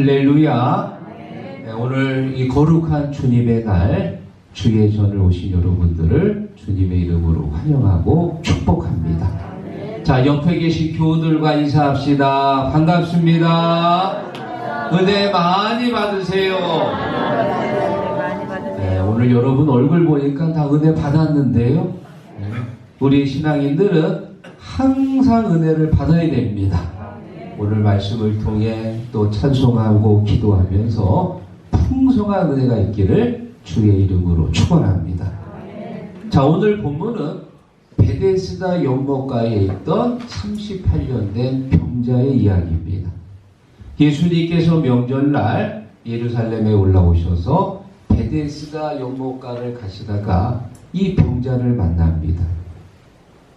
할렐루야. 네, 오늘 이 거룩한 주님의 날 주의 전을 오신 여러분들을 주님의 이름으로 환영하고 축복합니다. 자, 옆에 계신 교우들과 인사합시다. 반갑습니다. 은혜 많이 받으세요. 네, 오늘 여러분 얼굴 보니까 다 은혜 받았는데요. 네, 우리 신앙인들은 항상 은혜를 받아야 됩니다. 오늘 말씀을 통해 또 찬송하고 기도하면서 풍성한 은혜가 있기를 주의 이름으로 축원합니다. 자, 오늘 본문은 베데스다 연못가에 있던 38년 된 병자의 이야기입니다. 예수님께서 명절날 예루살렘에 올라오셔서 베데스다 연못가를 가시다가 이 병자를 만납니다.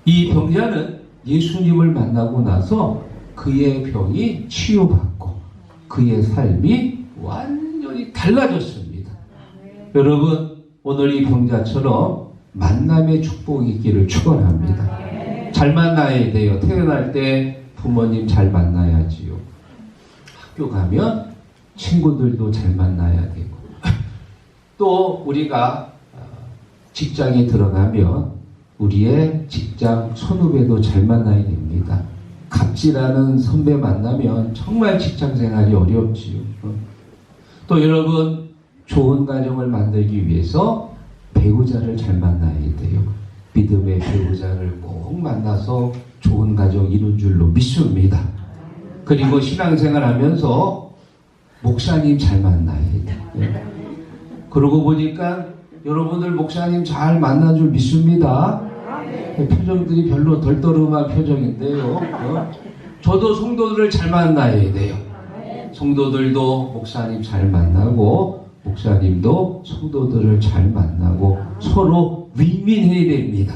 이 병자는 예수님을 만나고 나서 그의 병이 치유받고 그의 삶이 완전히 달라졌습니다. 여러분, 오늘 이 병자처럼 만남의 축복이 있기를 축원합니다. 잘 만나야 돼요. 태어날 때 부모님 잘 만나야지요. 학교 가면 친구들도 잘 만나야 되고 또 우리가 직장에 들어가면 우리의 직장 선후배도 잘 만나야 됩니다. 갑질하는 선배 만나면 정말 직장생활이 어렵지요. 또 여러분, 좋은 가정을 만들기 위해서 배우자를 잘 만나야 돼요. 믿음의 배우자를 꼭 만나서 좋은 가정 이룬 줄로 믿습니다. 그리고 신앙생활 하면서 목사님 잘 만나야 돼요. 그러고 보니까 여러분들 목사님 잘 만난 줄 믿습니다. 표정들이 별로 덜떠름한 표정인데요. 저도 성도들을 잘 만나야 돼요. 성도들도 목사님 잘 만나고 목사님도 성도들을 잘 만나고 서로 윈윈해야 됩니다.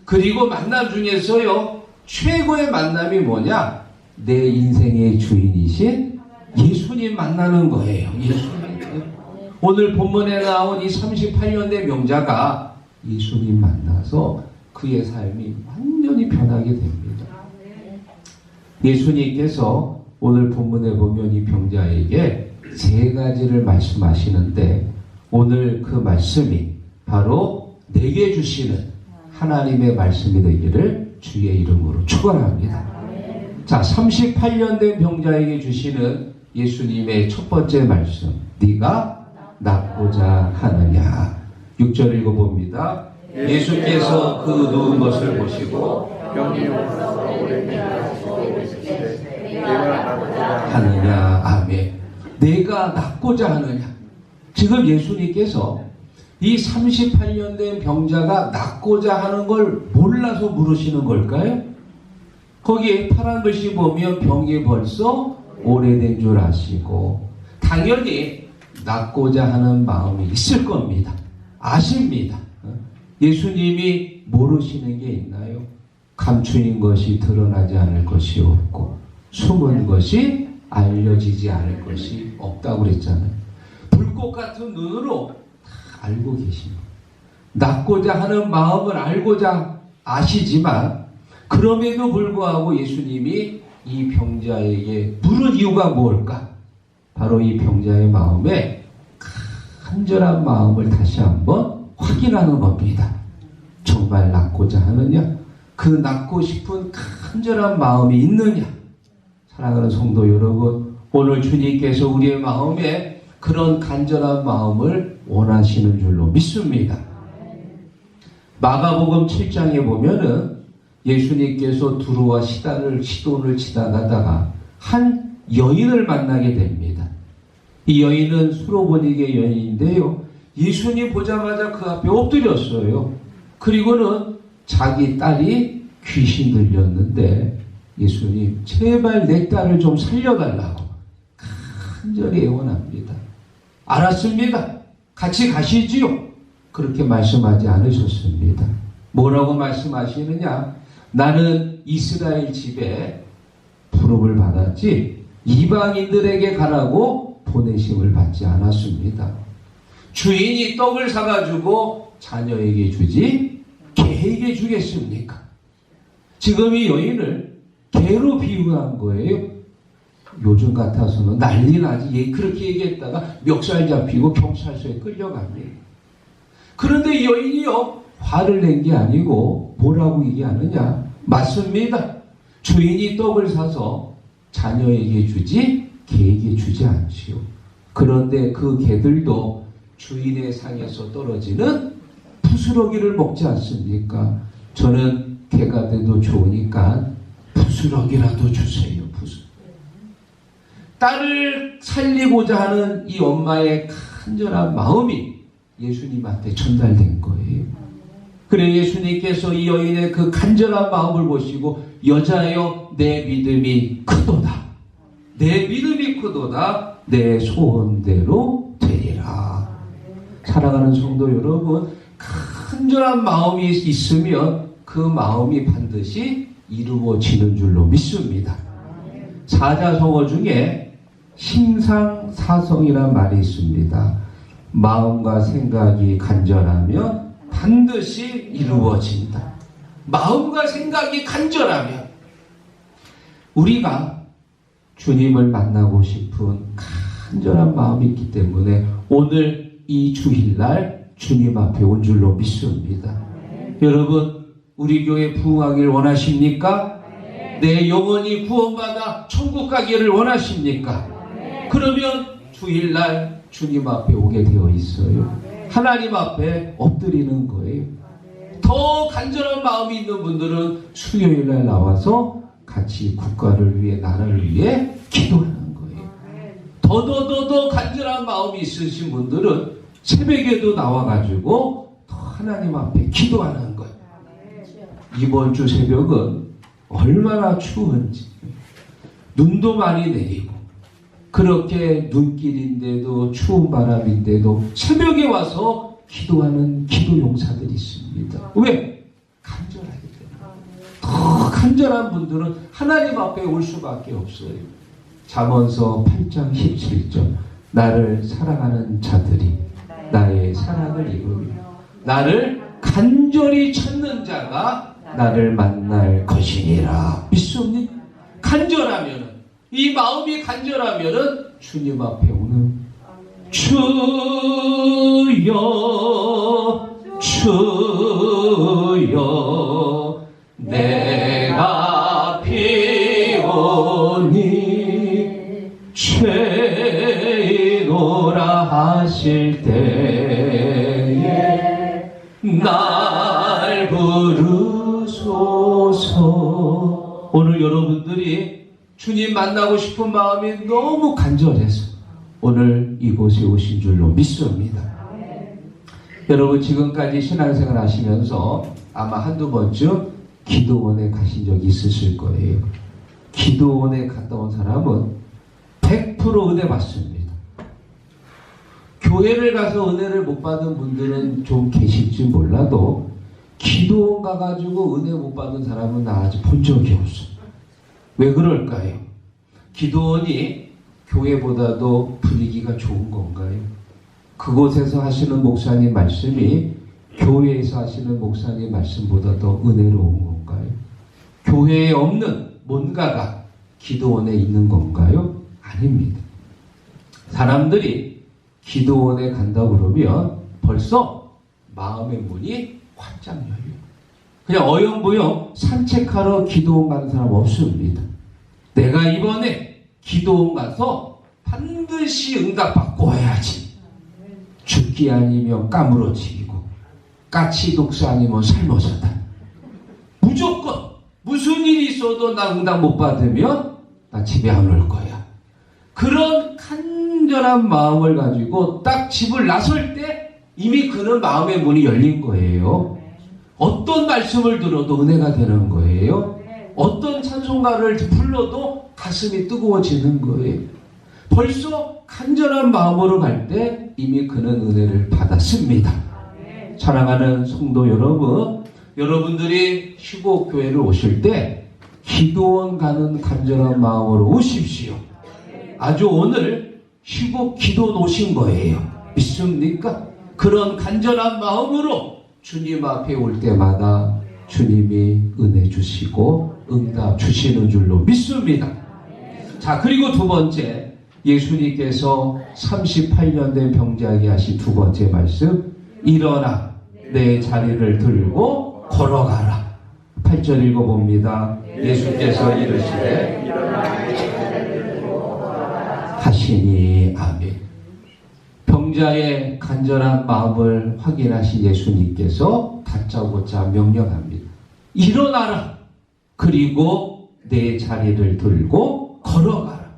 그리고 만남 중에서요, 최고의 만남이 뭐냐? 내 인생의 주인이신 예수님 만나는 거예요. 예수님. 오늘 본문에 나온 이 38년 된 명자가 예수님 만나서 그의 삶이 완전히 변하게 됩니다. 예수님께서 오늘 본문에 보면 이 병자에게 세 가지를 말씀하시는데 오늘 그 말씀이 바로 내게 주시는 하나님의 말씀이 되기를 주의 이름으로 축원합니다. 자, 38년 된 병자에게 주시는 예수님의 첫 번째 말씀, 네가 낫고자 하느냐. 6절 읽어봅니다. 예수께서 그 누운 것을 보시고 병이 없어서 하느냐. 아멘. 내가 낫고자 하느냐. 지금 예수님께서 이 38년 된 병자가 낫고자 하는 걸 몰라서 물으시는 걸까요? 거기에 파란 글씨 보면 병이 벌써 오래된 줄 아시고 당연히 낫고자 하는 마음이 있을 겁니다. 아십니다. 예수님이 모르시는 게 있나요? 감추인 것이 드러나지 않을 것이 없고 숨은 것이 알려지지 않을 것이 없다고 그랬잖아요. 불꽃 같은 눈으로 다 알고 계십니다. 낫고자 하는 마음을 알고자 아시지만 그럼에도 불구하고 예수님이 이 병자에게 물은 이유가 뭘까? 바로 이 병자의 마음에 간절한 마음을 다시 한번 확인하는 겁니다. 정말 낫고자 하느냐? 그 낫고 싶은 간절한 마음이 있느냐? 사랑하는 성도 여러분, 오늘 주님께서 우리의 마음에 그런 간절한 마음을 원하시는 줄로 믿습니다. 마가복음 7장에 보면은 예수님께서 두루와 시돈을 지나가다가 한 여인을 만나게 됩니다. 이 여인은 수로보니게 여인인데요. 예수님 보자마자 그 앞에 엎드렸어요. 그리고는 자기 딸이 귀신 들렸는데 예수님 제발 내 딸을 좀 살려달라고 간절히 애원합니다. 알았습니다. 같이 가시지요. 그렇게 말씀하지 않으셨습니다. 뭐라고 말씀하시느냐? 나는 이스라엘 집에 부름을 받았지 이방인들에게 가라고 보내심을 받지 않았습니다. 주인이 떡을 사가지고 자녀에게 주지 개에게 주겠습니까? 지금 이 여인을 개로 비유한 거예요. 요즘 같아서는 난리 나지. 얘 그렇게 얘기했다가 멱살 잡히고 경찰서에 끌려갑니다. 그런데 여인이요, 화를 낸 게 아니고 뭐라고 얘기하느냐? 맞습니다. 주인이 떡을 사서 자녀에게 주지 개에게 주지 않지요. 그런데 그 개들도 주인의 상에서 떨어지는 부스러기를 먹지 않습니까? 저는 개가 돼도 좋으니까 부스러기라도 주세요. 딸을 살리고자 하는 이 엄마의 간절한 마음이 예수님한테 전달된 거예요. 그래 예수님께서 이 여인의 그 간절한 마음을 보시고 여자여 내 믿음이 크도다. 내 믿음이 크도다. 내 소원대로 되리라. 사랑하는 성도 여러분, 간절한 마음이 있으면 그 마음이 반드시 이루어지는 줄로 믿습니다. 사자성어 중에 심상사성이라는 말이 있습니다. 마음과 생각이 간절하면 반드시 이루어진다. 마음과 생각이 간절하면 우리가 주님을 만나고 싶은 간절한 마음이 있기 때문에 오늘 이 주일날 주님 앞에 온 줄로 믿습니다. 여러분, 우리 교회 부흥하기를 원하십니까? 내 영혼이 구원받아 천국 가기를 원하십니까? 그러면 주일날 주님 앞에 오게 되어 있어요. 하나님 앞에 엎드리는 거예요. 더 간절한 마음이 있는 분들은 수요일날 나와서 같이 국가를 위해 나라를 위해 기도하는 거예요. 더 간절한 마음이 있으신 분들은 새벽에도 나와가지고 더 하나님 앞에 기도하는 거예요. 이번 주 새벽은 얼마나 추운지, 눈도 많이 내리고 그렇게 눈길인데도 추운 바람인데도 새벽에 와서 기도하는 기도 용사들이 있습니다. 왜? 간절하기 때문에. 더 간절한 분들은 하나님 앞에 올 수밖에 없어요. 잠언서 8장 17절 나를 사랑하는 자들이 나의 사랑을 이루며 나를 간절히 찾는 자가 나를 만날 것이니라. 믿습니까? 간절하면은, 이 마음이 간절하면은 주님 앞에 오는 주여 주여 내가 비오니 죄이노라 하실 때에 날 부르소서. 오늘 여러분들이 주님 만나고 싶은 마음이 너무 간절해서 오늘 이곳에 오신 줄로 믿습니다. 여러분 지금까지 신앙생활 하시면서 아마 한두 번쯤 기도원에 가신 적이 있으실 거예요. 기도원에 갔다 온 사람은 100% 은혜 받습니다. 교회를 가서 은혜를 못 받은 분들은 좀 계실지 몰라도 기도원 가가지고 은혜 못 받은 사람은 나 아직 본 적이 없어. 왜 그럴까요? 기도원이 교회보다도 분위기가 좋은 건가요? 그곳에서 하시는 목사님 말씀이 교회에서 하시는 목사님 말씀보다 더 은혜로운 건가요? 교회에 없는 뭔가가 기도원에 있는 건가요? 아닙니다. 사람들이 기도원에 간다 그러면 벌써 마음의 문이 활짝 열려요. 그냥 어영부영 산책하러 기도원 가는 사람 없습니다. 내가 이번에 기도원 가서 반드시 응답받고 와야지. 죽기 아니면 까무러지고 까치 독사 아니면 삶아서다. 무조건 무슨 일이 있어도 나 응답 못 받으면 나 집에 안 올 거야. 그런 간절한 마음을 가지고 딱 집을 나설 때 이미 그는 마음의 문이 열린 거예요. 어떤 말씀을 들어도 은혜가 되는 거예요. 어떤 찬송가를 불러도 가슴이 뜨거워지는 거예요. 벌써 간절한 마음으로 갈 때 이미 그는 은혜를 받았습니다. 사랑하는 성도 여러분, 여러분들이 휴곡교회를 오실 때 기도원 가는 간절한 마음으로 오십시오. 아주 오늘 휴곡 기도 오신 거예요. 믿습니까? 그런 간절한 마음으로 주님 앞에 올 때마다 주님이 은혜 주시고 응답 주시는 줄로 믿습니다. 자, 그리고 두 번째, 예수님께서 38년 된 병자에게 하신 두 번째 말씀, 일어나 내 자리를 들고 걸어가라. 8절 읽어봅니다. 예수께서 이르시되 하시니 아멘. 병자의 간절한 마음을 확인하신 예수님께서 다짜고짜 명령합니다. 일어나라. 그리고 내 자리를 들고 걸어가라.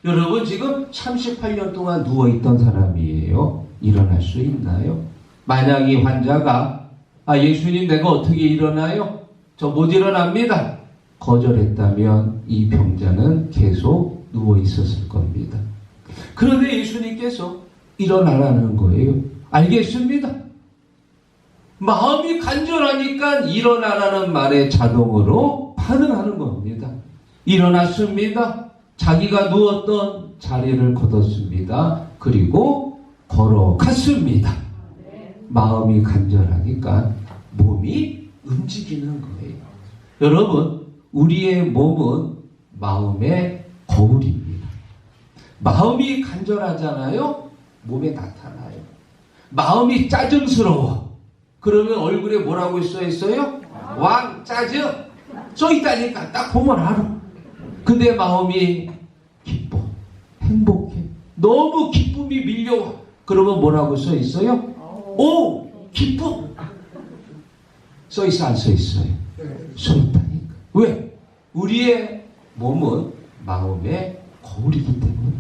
여러분, 지금 38년 동안 누워있던 사람이에요. 일어날 수 있나요? 만약 이 환자가 예수님 내가 어떻게 일어나요? 저 못 일어납니다. 거절했다면 이 병자는 계속 누워 있었을 겁니다. 그런데 예수님께서 일어나라는 거예요. 알겠습니다. 마음이 간절하니까 일어나라는 말에 자동으로 반응하는 겁니다. 일어났습니다. 자기가 누웠던 자리를 걷었습니다. 그리고 걸어갔습니다. 마음이 간절하니까 몸이 움직이는 거예요. 여러분, 우리의 몸은 마음의 거울입니다. 마음이 간절하잖아요. 몸에 나타나요. 마음이 짜증스러워. 그러면 얼굴에 뭐라고 써 있어요? 왕 짜증 써 있다니까. 딱 보면 알아. 근데 마음이 기뻐, 행복해, 너무 기쁨이 밀려와. 그러면 뭐라고 써 있어요? 오, 기쁨. 써 있어, 안 써 있어요? 써 있다니까. 왜? 우리의 몸은 마음의 거울이기 때문에.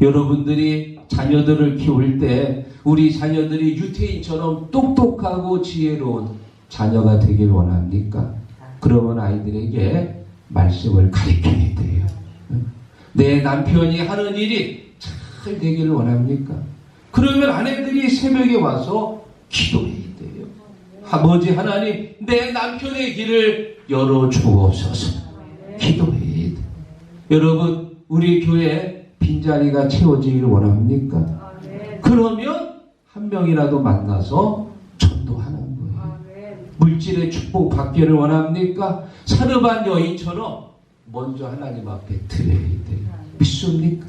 여러분들이 자녀들을 키울 때 우리 자녀들이 유태인처럼 똑똑하고 지혜로운 자녀가 되길 원합니까? 그러면 아이들에게 말씀을 가르쳐야 돼요. 내 남편이 하는 일이 잘 되기를 원합니까? 그러면 아내들이 새벽에 와서 기도해야 돼요. 아버지 하나님, 내 남편의 길을 열어주옵소서. 기도해야 돼요. 여러분, 우리 교회 빈자리가 채워지기를 원합니까? 그러면 한 명이라도 만나서 전도하는 거예요. 물질의 축복 받기를 원합니까? 사르반 여인처럼 먼저 하나님 앞에 드려야 돼요. 믿습니까?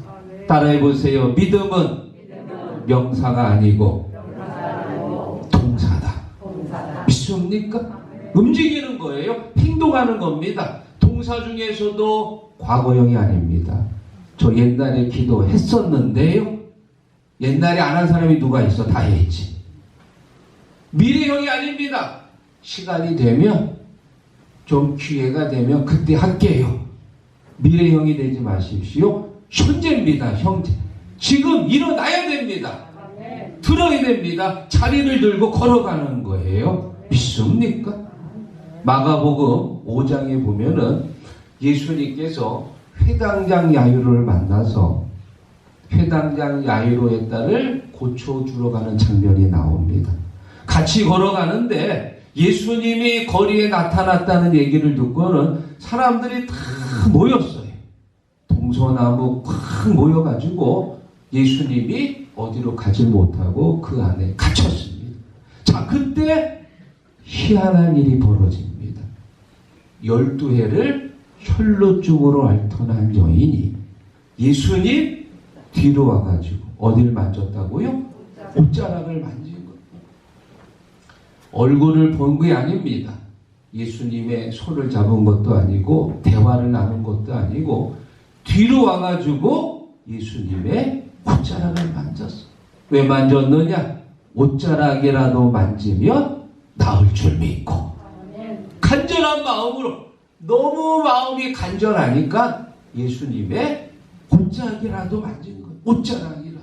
따라해 보세요. 믿음은 명사가 아니고 동사다. 믿습니까? 움직이는 거예요. 행동하는 겁니다. 동사 중에서도 과거형이 아닙니다. 저 옛날에 기도했었는데요. 옛날에 안 한 사람이 누가 있어? 다 했지. 미래형이 아닙니다. 시간이 되면, 좀 기회가 되면 그때 할게요. 미래형이 되지 마십시오. 현재입니다. 현재. 지금 일어나야 됩니다. 들어야 됩니다. 자리를 들고 걸어가는 거예요. 믿습니까? 마가복음 5장에 보면은 예수님께서 회당장 야이로를 만나서 회당장 야이로의 딸을 고쳐주러 가는 장면이 나옵니다. 같이 걸어가는데 예수님이 거리에 나타났다는 얘기를 듣고는 사람들이 다 모였어요. 동서남북 꽉 모여가지고 예수님이 어디로 가지 못하고 그 안에 갇혔습니다. 자, 그때 희한한 일이 벌어집니다. 12해를 혈루증으로 앓던 여인이 예수님 뒤로 와가지고 어딜 만졌다고요? 옷자락을 만진 거예요. 얼굴을 본 게 아닙니다. 예수님의 손을 잡은 것도 아니고 대화를 나눈 것도 아니고 뒤로 와가지고 예수님의 옷자락을 만졌어. 왜 만졌느냐? 옷자락이라도 만지면 나을 줄 믿고 간절한 마음으로, 너무 마음이 간절하니까 예수님의 옷자락이라도 만진 거예요. 옷자락이라도.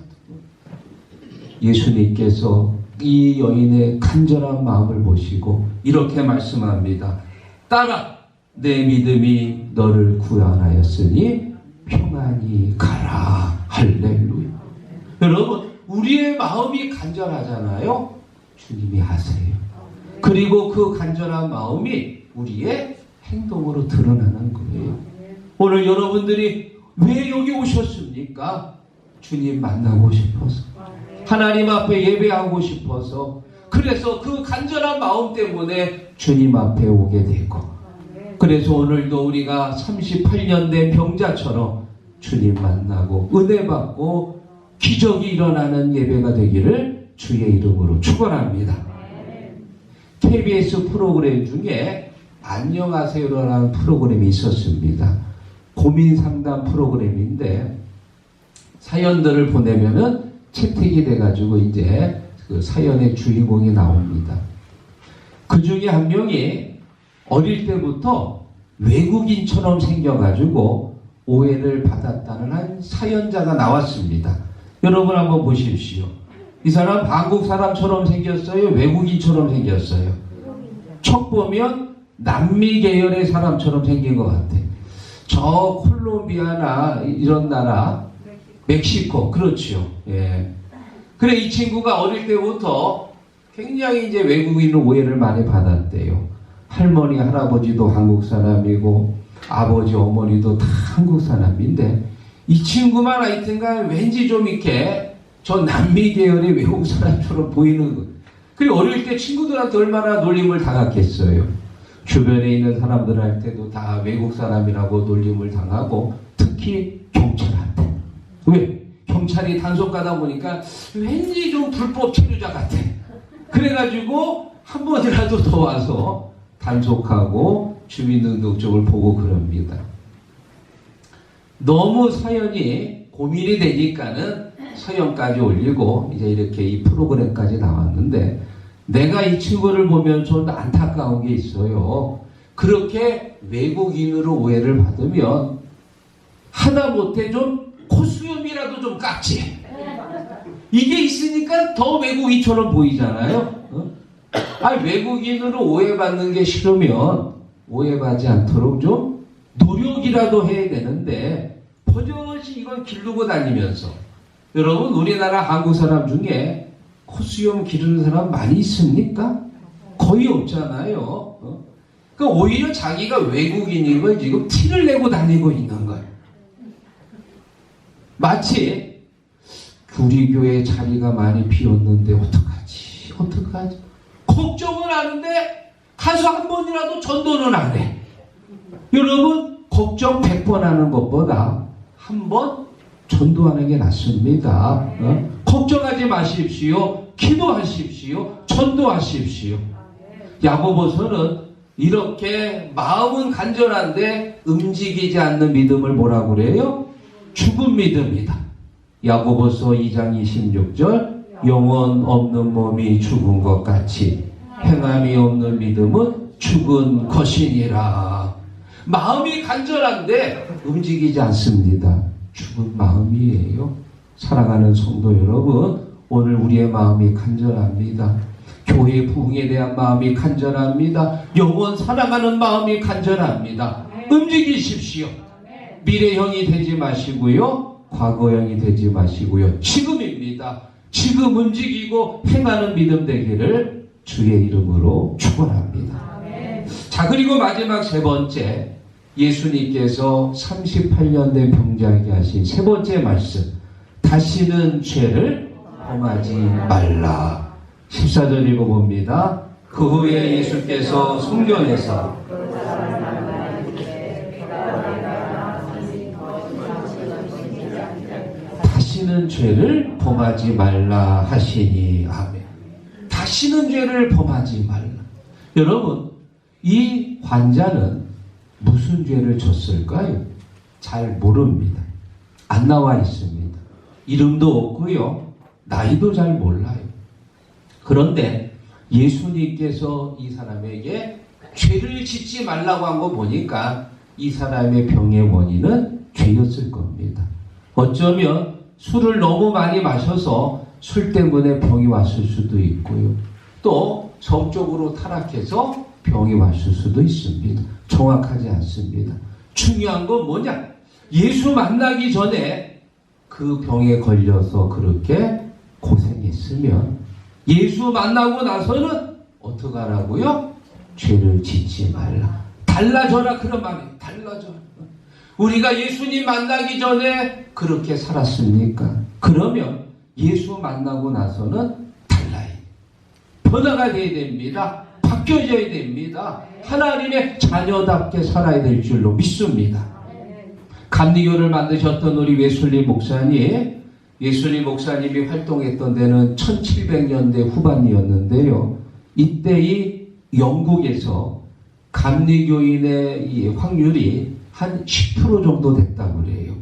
예수님께서 이 여인의 간절한 마음을 보시고 이렇게 말씀합니다. 딸아, 내 믿음이 너를 구원하였으니 평안히 가라. 할렐루야. 여러분, 우리의 마음이 간절하잖아요. 주님이 하세요. 그리고 그 간절한 마음이 우리의 행동으로 드러나는 거예요. 오늘 여러분들이 왜 여기 오셨습니까? 주님 만나고 싶어서, 하나님 앞에 예배하고 싶어서, 그래서 그 간절한 마음 때문에 주님 앞에 오게 되고, 그래서 오늘도 우리가 38년 된 병자처럼 주님 만나고 은혜 받고 기적이 일어나는 예배가 되기를 주의 이름으로 축원합니다. KBS 프로그램 중에 안녕하세요라는 프로그램이 있었습니다. 고민 상담 프로그램인데 사연들을 보내면은 채택이 돼가지고 이제 그 사연의 주인공이 나옵니다. 그 중에 한 명이 어릴 때부터 외국인처럼 생겨가지고 오해를 받았다는 한 사연자가 나왔습니다. 여러분 한번 보십시오. 이 사람 한국 사람처럼 생겼어요? 외국인처럼 생겼어요? 척 보면 남미 계열의 사람처럼 생긴 것 같아. 저 콜롬비아나 이런 나라, 멕시코, 그렇죠. 예. 그래, 이 친구가 어릴 때부터 굉장히 이제 외국인 오해를 많이 받았대요. 할머니, 할아버지도 한국 사람이고, 아버지, 어머니도 다 한국 사람인데, 이 친구만 하여튼간 왠지 좀 이렇게 저 남미 계열의 외국 사람처럼 보이는 거. 그리고 어릴 때 친구들한테 얼마나 놀림을 당했겠어요. 주변에 있는 사람들한테도 다 외국 사람이라고 놀림을 당하고, 특히 경찰한테. 왜? 경찰이 단속 가다 보니까 왠지 좀 불법 체류자 같아. 그래가지고 한 번이라도 더 와서 단속하고 주민등록증을 보고 그럽니다. 너무 사연이 고민이 되니까는 서연까지 올리고 이제 이렇게 이 프로그램까지 나왔는데, 내가 이 친구를 보면 좀 안타까운 게 있어요. 그렇게 외국인으로 오해를 받으면 하다못해 좀 코수염이라도 좀 깎지. 이게 있으니까 더 외국인처럼 보이잖아요. 외국인으로 오해받는 게 싫으면 오해받지 않도록 좀 노력이라도 해야 되는데, 버젓이 이걸 기르고 다니면서, 여러분 우리나라 한국 사람 중에 코수염 기르는 사람 많이 있습니까? 거의 없잖아요. 그러니까 오히려 자기가 외국인인 걸 지금 티를 내고 다니고 있는 거예요. 마치 우리 교회 자리가 많이 비었는데 어떡하지? 걱정은 하는데 가서 한 번이라도 전도는 안 해. 여러분, 걱정 100번 하는 것보다 한 번 전도하는 게 낫습니다. 걱정하지 마십시오. 기도하십시오. 전도하십시오. 야고보서는 이렇게 마음은 간절한데 움직이지 않는 믿음을 뭐라고 그래요? 죽은 믿음이다. 야고보서 2장 26절, 영혼 없는 몸이 죽은 것 같이 행함이 없는 믿음은 죽은 것이니라. 마음이 간절한데 움직이지 않습니다. 죽은 마음이에요. 사랑하는 성도 여러분, 오늘 우리의 마음이 간절합니다. 교회 부흥에 대한 마음이 간절합니다. 영원 사랑하는 마음이 간절합니다. 움직이십시오. 미래형이 되지 마시고요, 과거형이 되지 마시고요, 지금입니다. 지금 움직이고 행하는 믿음 되기를 주의 이름으로 축원합니다. 자, 그리고 마지막 세 번째, 예수님께서 38년 된 병자에게 하신 세 번째 말씀, 다시는 죄를 범하지 말라. 14절 읽어봅니다. 그 후에 예수께서 성전에서 다시는 죄를 범하지 말라 하시니. 아멘. 다시는 죄를 범하지 말라. 여러분, 이 환자는 무슨 죄를 졌을까요? 잘 모릅니다. 안 나와 있습니다. 이름도 없고요, 나이도 잘 몰라요. 그런데 예수님께서 이 사람에게 죄를 짓지 말라고 한 거 보니까 이 사람의 병의 원인은 죄였을 겁니다. 어쩌면 술을 너무 많이 마셔서 술 때문에 병이 왔을 수도 있고요, 또 성적으로 타락해서 병이 왔을 수도 있습니다. 정확하지 않습니다. 중요한 건 뭐냐? 예수 만나기 전에 그 병에 걸려서 그렇게 고생했으면 예수 만나고 나서는 어떻게 하라고요? 죄를 짓지 말라. 달라져라, 그런 말이에요. 달라져라. 우리가 예수님 만나기 전에 그렇게 살았습니까? 그러면 예수 만나고 나서는 달라요. 변화가 돼야 됩니다. 바뀌어져야 됩니다. 하나님의 자녀답게 살아야 될 줄로 믿습니다. 감리교를 만드셨던 우리 웨슬리 목사님이 활동했던 데는 1700년대 후반이었는데요. 이때 이 영국에서 감리교인의 이 확률이 한 10% 정도 됐다고 그래요.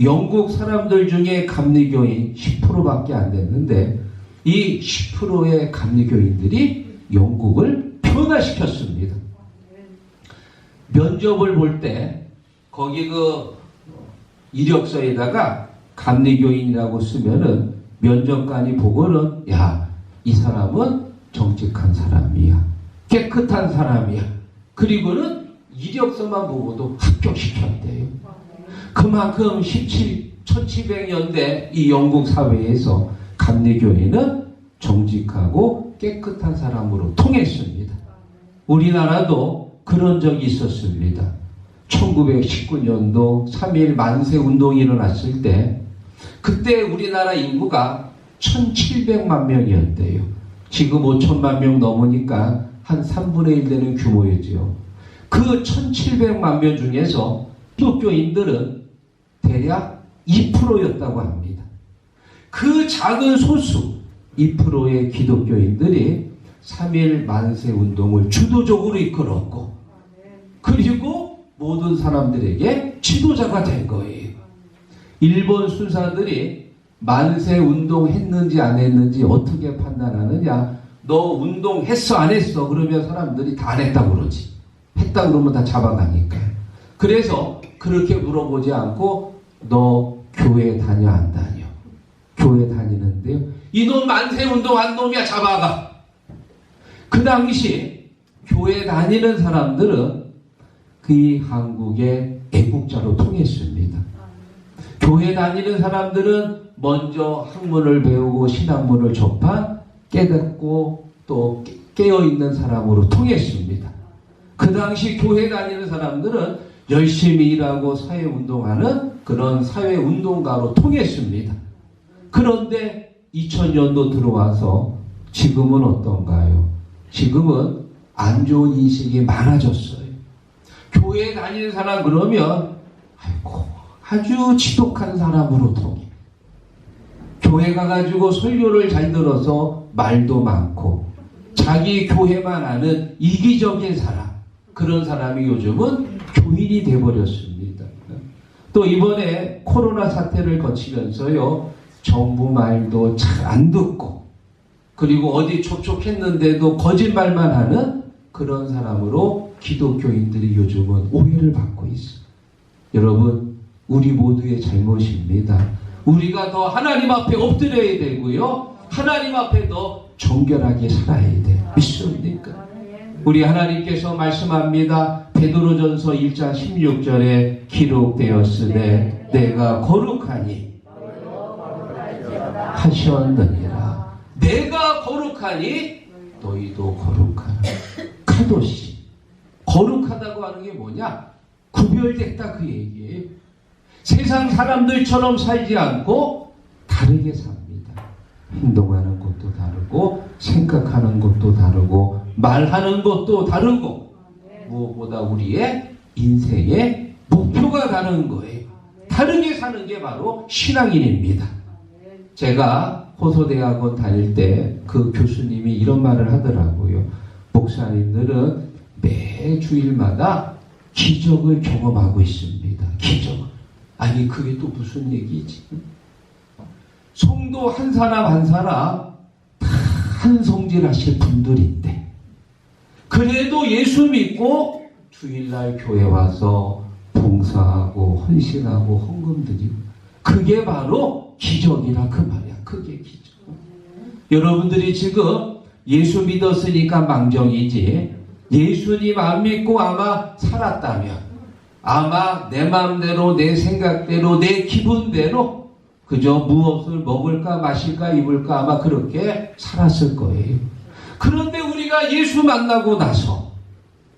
영국 사람들 중에 감리교인 10%밖에 안 됐는데 이 10%의 감리교인들이 영국을 변화시켰습니다. 면접을 볼 때 거기 그 이력서에다가 감리교인이라고 쓰면은 면접관이 보고는 야, 이 사람은 정직한 사람이야, 깨끗한 사람이야. 그리고는 이력서만 보고도 합격시켰대요. 그만큼 1700년대 이 영국 사회에서 감리교인은 정직하고 깨끗한 사람으로 통했습니다. 우리나라도 그런 적이 있었습니다. 1919년도 3.1 만세 운동이 일어났을 때 그때 우리나라 인구가 1700만 명이었대요. 지금 5천만 명 넘으니까 한 3분의 1 되는 규모였죠. 그 1700만 명 중에서 기독교인들은 대략 2%였다고 합니다. 그 작은 소수 2%의 기독교인들이 3.1 만세 운동을 주도적으로 이끌었고 그리고 모든 사람들에게 지도자가 된 거예요. 일본 순사들이 만세 운동 했는지 안 했는지 어떻게 판단하느냐? 너 운동했어 안 했어? 그러면 사람들이 다 안 했다고 그러지. 했다 그러면 다 잡아가니까. 그래서 그렇게 물어보지 않고 너 교회 다녀 안 다녀? 교회 다니는데요. 이놈 만세 운동한 놈이야, 잡아가. 그 당시 교회 다니는 사람들은 그 한국의 애국자로 통했습니다. 교회 다니는 사람들은 먼저 학문을 배우고 신학문을 접한 깨닫고 또 깨어있는 사람으로 통했습니다. 그 당시 교회 다니는 사람들은 열심히 일하고 사회운동하는 그런 사회운동가로 통했습니다. 그런데 2000년도 들어와서 지금은 어떤가요? 지금은 안 좋은 인식이 많아졌어요. 교회 다니는 사람 그러면 아이고 아주 지독한 사람으로 통해. 교회 가가지고 설교를 잘 들어서 말도 많고 자기 교회만 아는 이기적인 사람, 그런 사람이 요즘은 교인이 돼버렸습니다. 또 이번에 코로나 사태를 거치면서요, 정부 말도 잘 안 듣고 그리고 어디 접촉했는데도 거짓말만 하는 그런 사람으로 기독교인들이 요즘은 오해를 받고 있어요. 여러분, 우리 모두의 잘못입니다. 우리가 더 하나님 앞에 엎드려야 되고요, 하나님 앞에 더 정결하게 살아야 돼. 믿습니까? 우리 하나님께서 말씀합니다. 베드로전서 1장 16절에 기록되었으되 내가 거룩하니 하셨느니라. 내가 거룩하니 너희도 거룩하라. 카도시. 거룩하다고 하는 게 뭐냐? 구별됐다 그 얘기예요. 세상 사람들처럼 살지 않고 다르게 삽니다. 행동하는 것도 다르고 생각하는 것도 다르고 말하는 것도 다르고 무엇보다 우리의 인생의 목표가 다른 거예요. 다르게 사는 게 바로 신앙인입니다. 제가 호소대학원 다닐 때 그 교수님이 이런 말을 하더라고요. 목사님들은 매 주일마다 기적을 경험하고 있습니다. 기적. 아니 그게 또 무슨 얘기지? 성도 한 사람 한 사람 다 한 성질 하실 분들인데 그래도 예수 믿고 주일날 교회 와서 봉사하고 헌신하고 헌금 드리고 그게 바로 기적이라 그 말이야. 그게 기적. 여러분들이 지금 예수 믿었으니까 망정이지, 예수님 안 믿고 아마 살았다면 아마 내 마음대로 내 생각대로 내 기분대로 그저 무엇을 먹을까 마실까 입을까 아마 그렇게 살았을 거예요. 그런데 우리가 예수 만나고 나서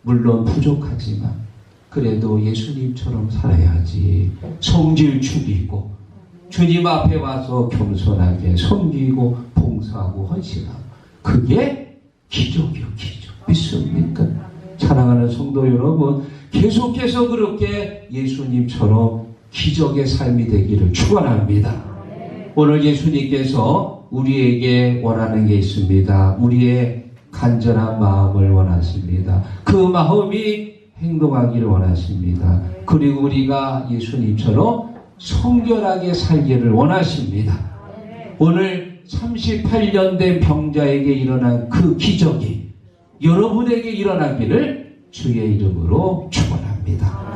물론 부족하지만 그래도 예수님처럼 살아야지. 성질 죽이고 주님 앞에 와서 겸손하게 섬기고 봉사하고 헌신하고 그게 기적이요, 기적. 믿습니까? 사랑하는 성도 여러분, 계속해서 그렇게 예수님처럼 기적의 삶이 되기를 축원합니다. 오늘 예수님께서 우리에게 원하는 게 있습니다. 우리의 간절한 마음을 원하십니다. 그 마음이 행동하기를 원하십니다. 그리고 우리가 예수님처럼 성결하게 살기를 원하십니다. 오늘 38년 된 병자에게 일어난 그 기적이 여러분에게 일어나기를 주의 이름으로 축원합니다.